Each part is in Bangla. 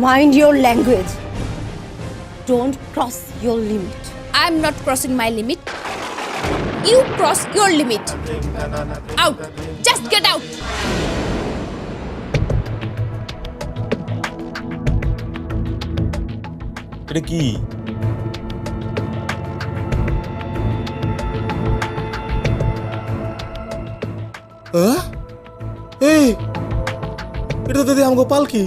Mind your language. Don't cross your limit. I'm not crossing my limit. You cross your limit. Out. Just get out. এটা কি? এই এটা তো দিদি আমাকে পালকি।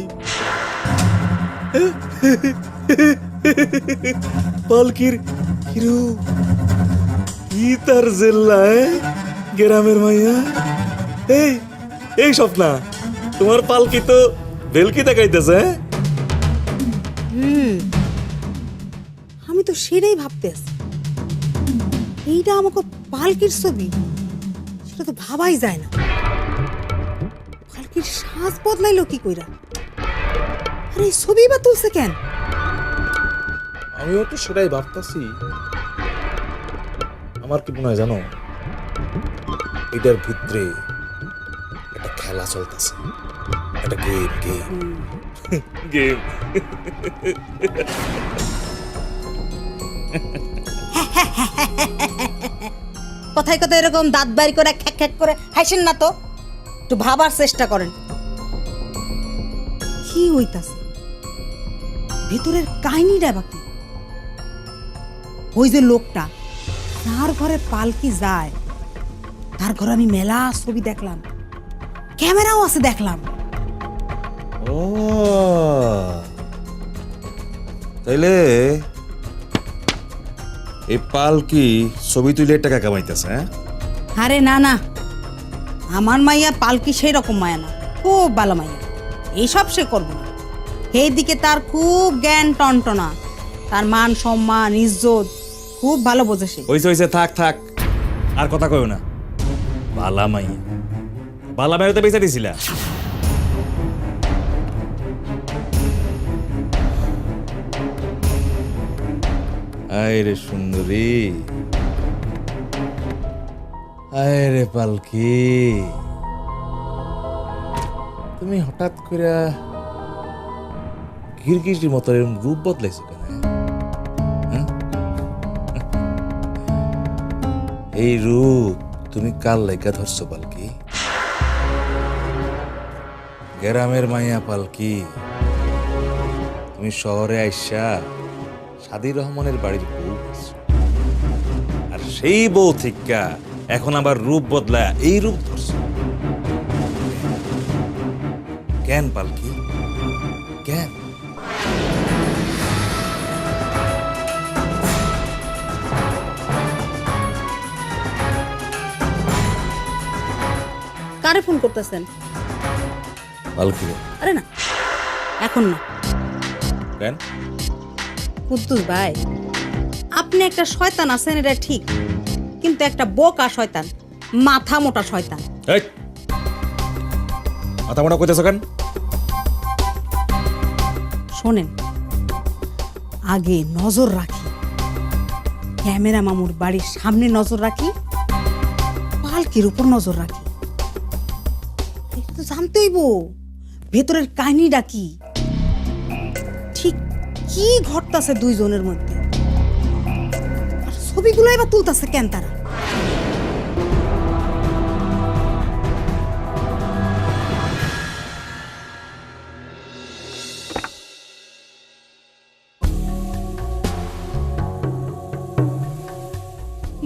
পালকির হিরো কি তার জেল্লা গ্রামের মাইয়া। এই এই স্বপ্না, তোমার পালকি তো ভেলকি দেখাইতেছে। আমি তো সেটাই ভাবতেছি, এইটা আমাকে পালকির ছবি, সেটা তো ভাবাই যায় না। পালকির সাজ বদলাইলো কি কইরা? আরে এই ছবি বা তুলছে কেন? আমিও তো সেটাই ভাবতেছি। আমার কি মনে হয় জানো, এটার ভিতরে একটা খেলা চলতেছে, একটা গেম গেম গেম। কথায় কথায় এরকম দাঁত বাইর করে খ্যাক খ্যাক করে হাসেন না তো, একটু ভাবার চেষ্টা করেন কি হইতাছে ভিতরের কাহিনীটা বাকি। ওই যে লোকটা তার ঘরে পালকি যায়, তার ঘরে আমি মেলা ছবি দেখলাম, ক্যামেরাও আছে দেখলাম। ও তাইলে এই পালকি ছবি তুলে টাকা কামাইতেছে? আরে না না, আমার মাইয়া পালকি সেই রকম মায়া না, খুব ভালো মাইয়া, এইসব সে করবো না। এই দিকে তার খুব জ্ঞান টনটনা, তার মান সম্মান ইজ্জত খুব ভালো বোঝে সে। হইছে হইছে, থাক থাক, আর কথা কইও না। বালা মাইয়া, বালা মাইয়া তো বেঁচে দিছিলা। আয় রে সুন্দরী, আয় রে পালকি, তুমি হঠাৎ করে গিরগিটির মতো এরকম রূপ বদলাইছো কেন? এই রূপ তুমি কাল লাইকা ধরছো পালকি? গ্রামের মাইয়া পালকি, তুমি শহরে আইসা সাদি রহমানের বাড়ির বউ হইছো। আর সেই বউ থেকে এখন আবার রূপ বদলায় এই রূপ ধরছো কেন পালকি? কেন? কারে ফোন করতেছেন? পালকি আরে না, এখন না। কেন? কুদ্দুস ভাই, আপনি একটা শয়তান আছেন এটা ঠিক, কিন্তু একটা বোকা শয়তান, মাথা মোটা শয়তান। এই মাথা মোটা কইতেছো কেন? শোনেন, আগে নজর রাখি, ক্যামেরা মামুর বাড়ির সামনে নজর রাখি, পালকির উপর নজর রাখি। এটা তো জানতে হইব ভেতরের কাহিনীটা কি, ঠিক কি ঘটতাছে দুইজনের মধ্যে, আর ছবিগুলো এবার তুলতাছে কেন তারা?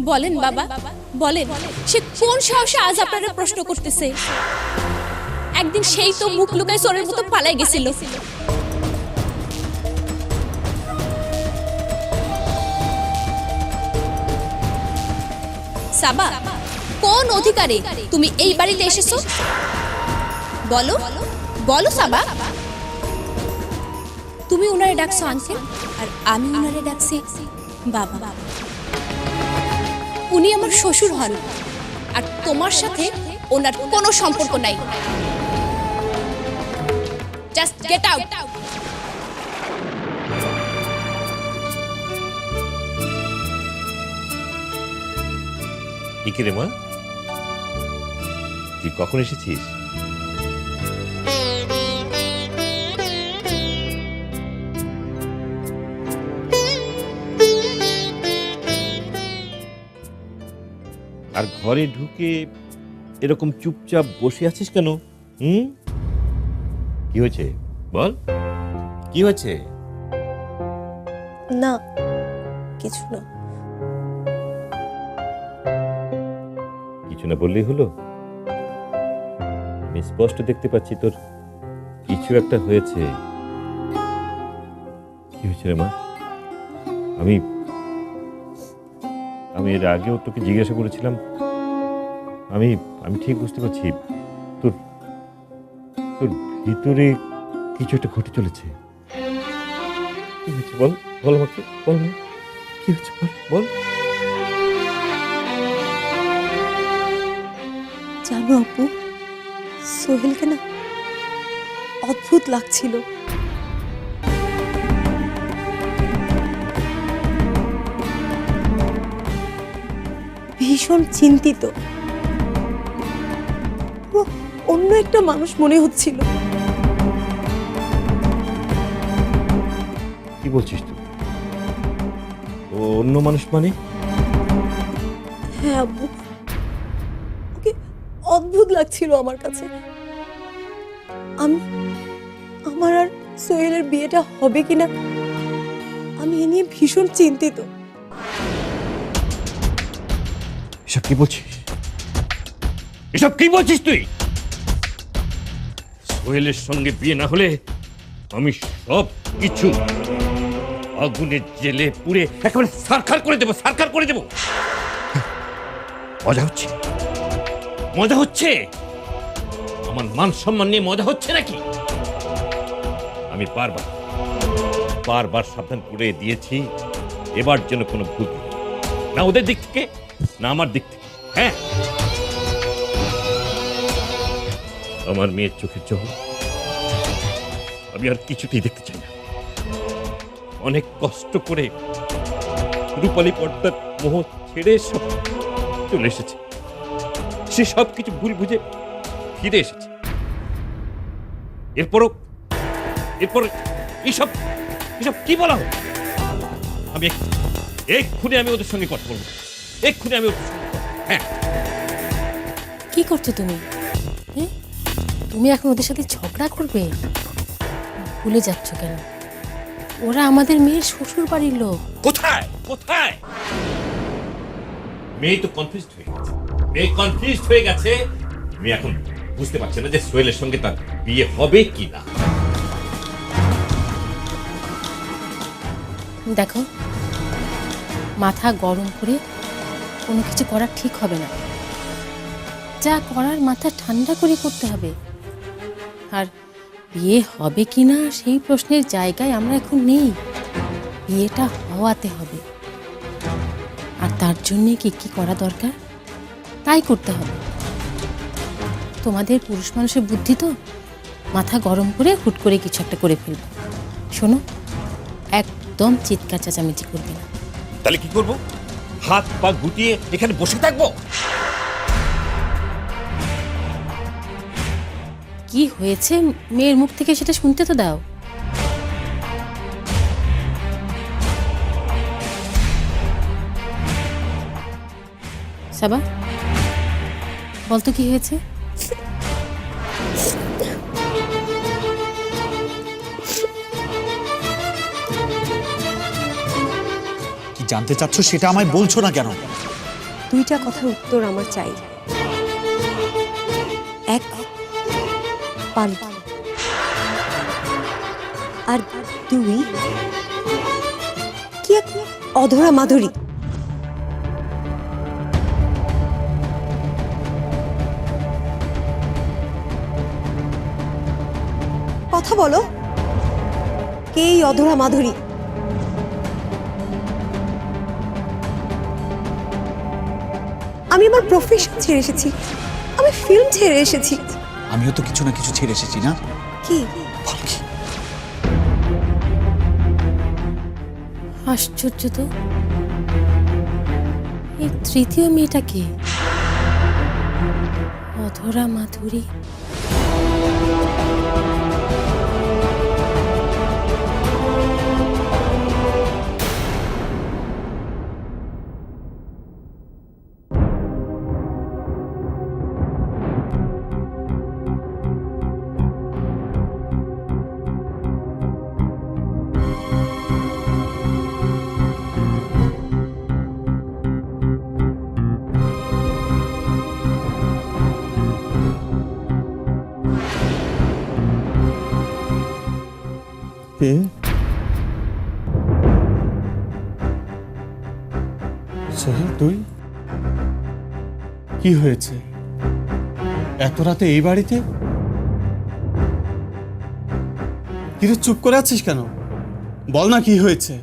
বলেন বাবা, বলেন, সে কোন সাহসে আজ আপনারা প্রশ্ন করতেছে? একদিন সেই তো মুখ লুকায় চোরের মতো পালাই গেছিল। সাবা, কোন অধিকারে তুমি এই বাড়িতে এসেছো? বলো বলো সাবা। তুমি ওনারে ডাকছো আঙ্কেল, আর আমি ওনারে ডাকছি বাবা। উনি আমার শ্বশুর হন, আর তোমার সাথে ওনার কোনো সম্পর্ক নাই। Just get out. ইকি রে মা, তুই কখন এসেছিস? আর ঘরে ঢুকে এরকম চুপচাপ বসে আছিস কেন? হুম, কি হয়েছে বল, কি হয়েছে? না, কিছু না। কিছু না বললেই হলো? আমি স্পষ্ট দেখতে পাচ্ছি তোর কিছু একটা হয়েছে। কি হয়েছে রে মা? আমি আমি এর আগেও তোকে জিজ্ঞাসা করেছিলাম। আমি আমি ঠিক বুঝতে পারছি তোর তোর ভিতরে কিছু একটা ঘটে চলেছে। কি হয়েছে বল, বল আমাকে, বল না, কি হয়েছে বল, বল। জানো আপু, সোহেলকে না অদ্ভুত লাগছিল। ভীষণ চিন্তিত, পুরো অন্য একটা মানুষ মনে হচ্ছিল। কি বলছিস তুই? ও অন্য মানুষ মানে? হ্যাঁ আব্বু, ওকে অদ্ভুত লাগছিল আমার কাছে। আমার আর সোহেলের বিয়েটা হবে কিনা আমি এ নিয়ে ভীষণ চিন্তিত। এসব কি বলছিস? এসব কি বলছিস তুই? সোহেলের সঙ্গে বিয়ে না হলে আমি সব কিছু আগুনের জেলে পুড়ে একেবারে সারখার করে দেবো, সারখার করে দেবো। মজা হচ্ছে, মজা হচ্ছে? আমার মান সম্মান নিয়ে মজা হচ্ছে নাকি? আমি বারবার বারবার সাবধান করে দিয়েছি, এবার যেন কোনো ভুল নেই, না ওদের দিক থেকে না আমার দিক থেকে। হ্যাঁ, আমার মেয়ের চোখের জল আমি আর কিছুতেই দেখতে চাই না। অনেক কষ্ট করে রূপালী পর্দার মোহ ছেড়ে সব চলে এসেছে, সে সব কিছু ভুল বুঝে ফিরে এসেছে। এরপর এইসব এসব কি বলা হয়? আমি এক্ষুনি আমি ওদের সঙ্গে কথা বলবো, এক্ষুনি আমি ওদের সঙ্গে হ্যাঁ। কি করছো তুমি? হ্যাঁ, তুমি এখন ওদের সাথে ঝগড়া করবে? ভুলে যাচ্ছ কেন? ওরা আমাদের মেয়ের শ্বশুর বাড়ির লোক। কোথায় কোথায়? মেয়ে তো কনফিউজড হয়ে গেছে, মেয়ে কনফিউজড হয়ে গেছে। মেয়ে এখন বুঝতে পারছে না যে সোহেলের সঙ্গে তার বিয়ে হবে কি না। দেখো, মাথা গরম করে কোনো কিছু করা ঠিক হবে না। যা করার মাথা ঠান্ডা করে করতে হবে। আর বিয়ে হবে কি না সেই প্রশ্নের জায়গায় আমরা এখন নেই। বিয়েটা হওয়াতে হবে, আর তার জন্যে কি কি করা দরকার তাই করতে হবে। তোমাদের পুরুষ মানুষের বুদ্ধি তো, মাথা গরম করে হুট করে কিছু একটা করে ফেলবে। শোনো, একদম চিৎকার চেঁচামেচি করবে না। তাহলে কি করব? হাত পা গুটিয়ে এখানে বসে থাকবো? কি হয়েছে মেয়ের মুখ থেকে সেটা শুনতে তো দাও। সাবা, বলতো কি হয়েছে? কি জানতে চাচ্ছ সেটা আমায় বলছো না কেন? দুইটা কথার উত্তর আমার চাই। এক, পালকি, আর দুই, কি এক অধরা মাধুরী। কথা বলো, কে এই অধরা মাধুরী? আমি আমার প্রফেশন ছেড়ে এসেছি, আমি ফিল্ম ছেড়ে এসেছি। আমিও তো কিছু না কিছু ছেড়ে এসেছি না? কি? পালকি। আশ্চর্য তো, এই তৃতীয় মেয়েটা কে? অধরা মাধুরী। সোহেল, তুই কি হয়েছে এত রাতে এই বাড়িতে? কিরে চুপ করে আছিস কেন? বল না কি হয়েছে।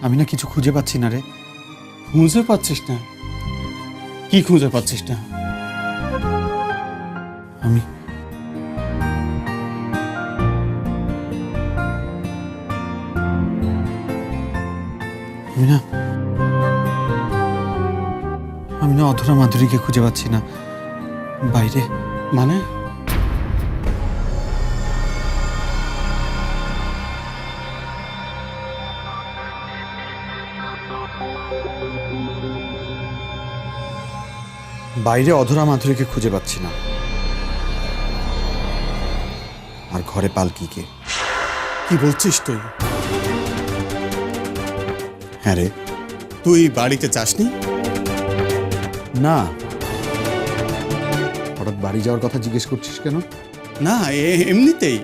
আমি না কিছু খুঁজে পাচ্ছি না রে। খুঁজে পাচ্ছিস না? কি খুঁজে পাচ্ছিস না? আমি না অধরা মাধুরীকে খুঁজে পাচ্ছি না বাইরে। মানে বাইরে অধরা মাধুরীকে খুঁজে পাচ্ছি না, আর ঘরে পালকিকে। কি বলছিস তুই? হ্যাঁ রে, তুই বাড়িতে যাসনি? না। হঠাৎ বাড়ি যাওয়ার কথা জিজ্ঞেস করছিস কেন? না, এমনিতেই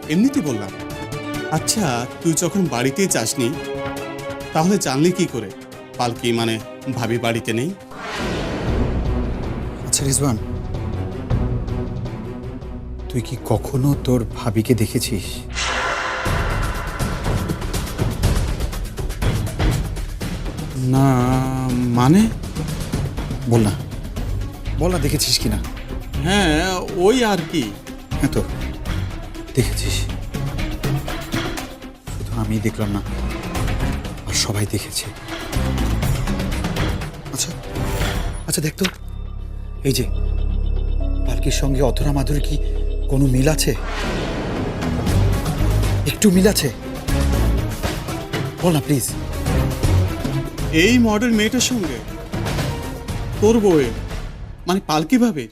বললাম। আচ্ছা, তুই যখন বাড়িতেই যাসনি তাহলে জানলি কি করে পালকি মানে ভাবি বাড়িতে নেই? আচ্ছা রিজওয়ান, তুই কি কখনো তোর ভাবিকে দেখেছিস? না মানে? বল না দেখেছিস কিনা? হ্যাঁ, ওই আর কি। হ্যাঁ তো দেখেছিস, শুধু আমি দেখলাম না, আর সবাই দেখেছে। আচ্ছা দেখ তো, এই যে পালকির সঙ্গে অধরা মাধুরী কি কোনো মিল আছে? একটু মিল আছে? বল না প্লিজ। এই মডেল মেয়েটার সঙ্গে তোর বউয়ের মানে পালকি ভাবে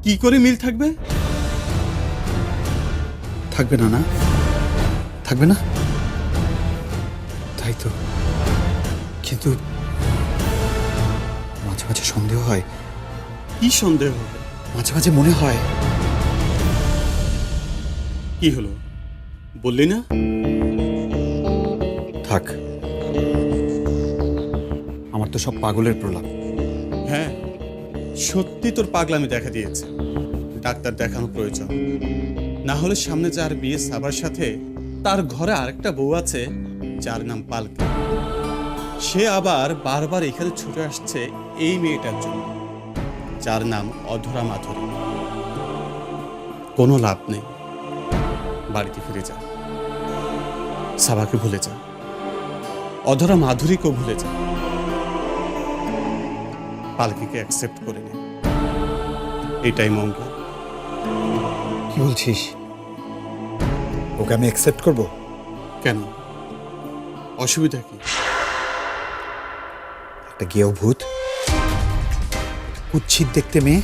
কি করে মিল থাকবে? থাকবে না? থাকবে না? তাই তো, কিন্তু মাঝে মাঝে সন্দেহ হয়। কি সন্দেহ হবে? মাঝে মাঝে মনে হয়। কি হলো, বললি না? থাক, আমার তো সব পাগলের প্রলাপ। হ্যাঁ, সত্যি তোর পাগলামি দেখা দিয়েছে। ডাক্তার দেখানো প্রয়োজন, না হলে সামনে যার বিয়ে সাবার সাথে তার ঘরে আরেকটা বউ আছে যার নাম পালকি। সে আবার বারবার এখানে ছুটে আসছে এই মেয়েটার জন্য যার নাম অধরা মাধুরী। কোনো লাভ নেই, বাড়িতে ফিরে যা, সাবাকে ভুলে যা, অধরা মাধুরীকেও ভুলে যা, পালকিকে অ্যাকসেপ্ট করে নে, এটাই মঙ্গল। কি বলছিস? ওকে আমি অ্যাকসেপ্ট করব? কেন, অসুবিধা কি? একটা গেও ভূত, কুৎসিত দেখতে মেয়ে,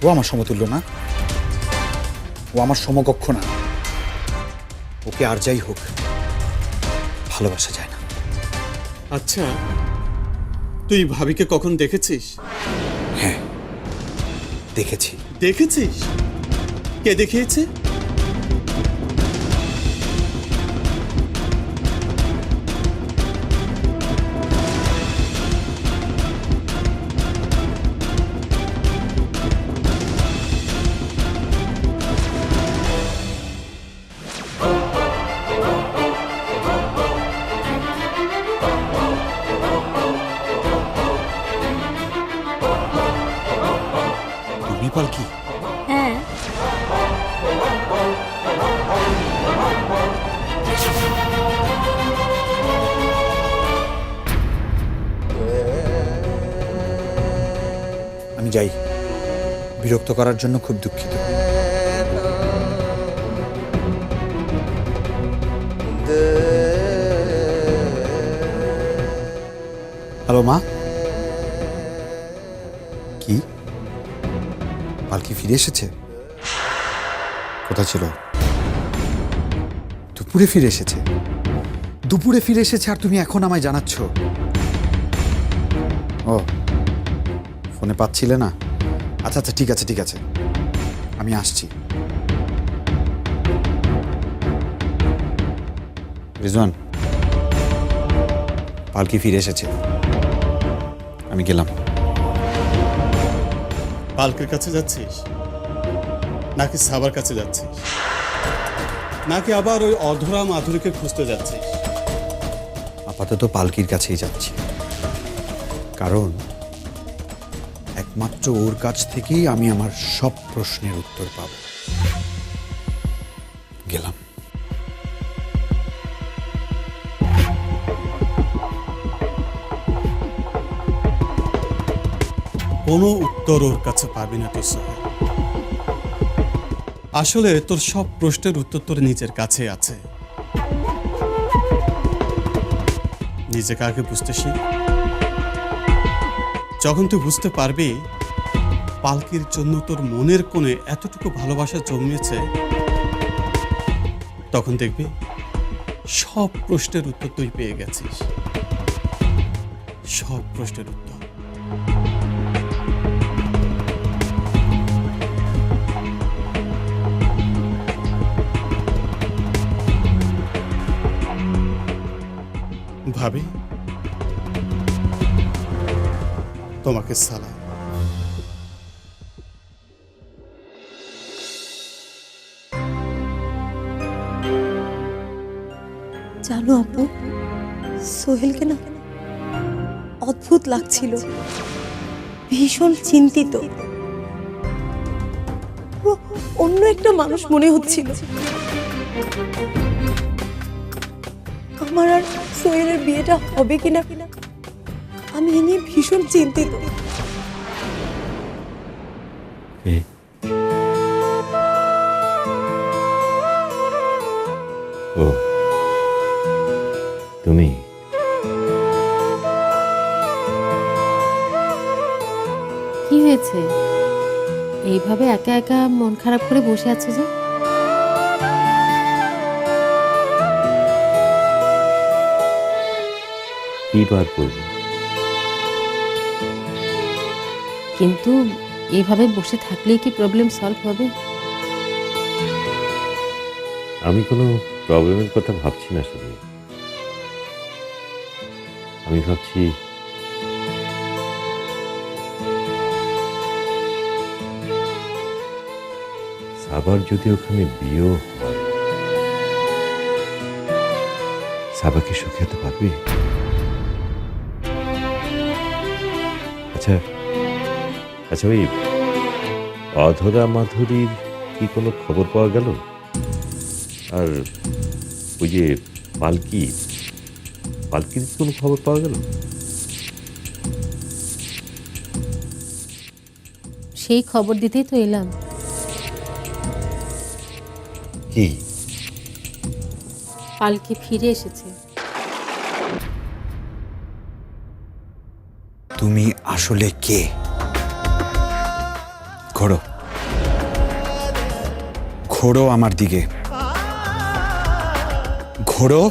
ও আমার সমতুল্য না, ও আমার সমকক্ষ না। ওকে আর যাই হোক ভালোবাসা যায় না। আচ্ছা, তুই ভাবিকে কখন দেখেছিস? হ্যাঁ দেখেছি। দেখেছিস? কে দেখিয়েছে? পালকি? হ্যাঁ, আমি যাই, বিরক্ত করার জন্য খুব দুঃখিত। হ্যালো মা। কি পালকি ফিরে এসেছে? কোথায় ছিল? দুপুরে ফিরে এসেছে? দুপুরে ফিরে এসেছে আর তুমি এখন আমায় জানাচ্ছ? ও, ফোনে পাচ্ছিলে না? আচ্ছা আচ্ছা, ঠিক আছে, আমি আসছি। রিজওয়ান, পালকি ফিরে এসেছে, আমি গেলাম। পালকের কাছে যাচ্ছিস নাকি সাবার কাছে যাচ্ছিস, নাকি আবার ওই অধরা মাধুরীকে খুঁজতে যাচ্ছিস? আপাতত পালকির কাছেই যাচ্ছি, কারণ একমাত্র ওর কাছ থেকেই আমি আমার সব প্রশ্নের উত্তর পাব। গেলাম। কোনো উত্তর ওর কাছে পাবি না তুই সোহেল। আসলে তোর সব প্রশ্নের উত্তর তোর নিজের কাছে আছে। নিজেকে আগে বুঝতে শিখ। যখন তুই বুঝতে পারবি পালকির জন্য তোর মনের কোণে এতটুকু ভালোবাসা জন্মেছে, তখন দেখবি সব প্রশ্নের উত্তর তুই পেয়ে গেছিস। সব প্রশ্নের উত্তর। ভাবি, তোমাকে সালাম। জানো আপু, সোহেলকে না অদ্ভুত লাগছিল, ভীষণ চিন্তিত, পুরো অন্য একটা মানুষ মনে হচ্ছিল। আমার আর সোহেলের বিয়েটা হবে কিনা আমি এ নিয়ে ভীষণ চিন্তিত। ও তুমি? কি হয়েছে? এইভাবে একা একা মন খারাপ করে বসে আছে যে? কি বার করবো? কিন্তু এইভাবে বসে থাকলেই কি প্রবলেম সলভ হবে? আমি কোনো প্রবলেমের কথা ভাবছি না শুধু, আমি ভাবছি সাবার যদি ওখানে বিয়েও হয়, সাবাকে সুখে হতে পারবে? আচ্ছা আচ্ছা, ওই অধরা মাধুরীর কি কোনো খবর পাওয়া গেল? আর ওই যে পালকির কোনো খবর পাওয়া গেল? সেই খবর দিতেই তো এলাম। কি? পালকি ফিরে এসেছে। তুমি আসলে কে? ঘোড়ো, ঘোড়ো আমার দিকে, ঘোড়ো।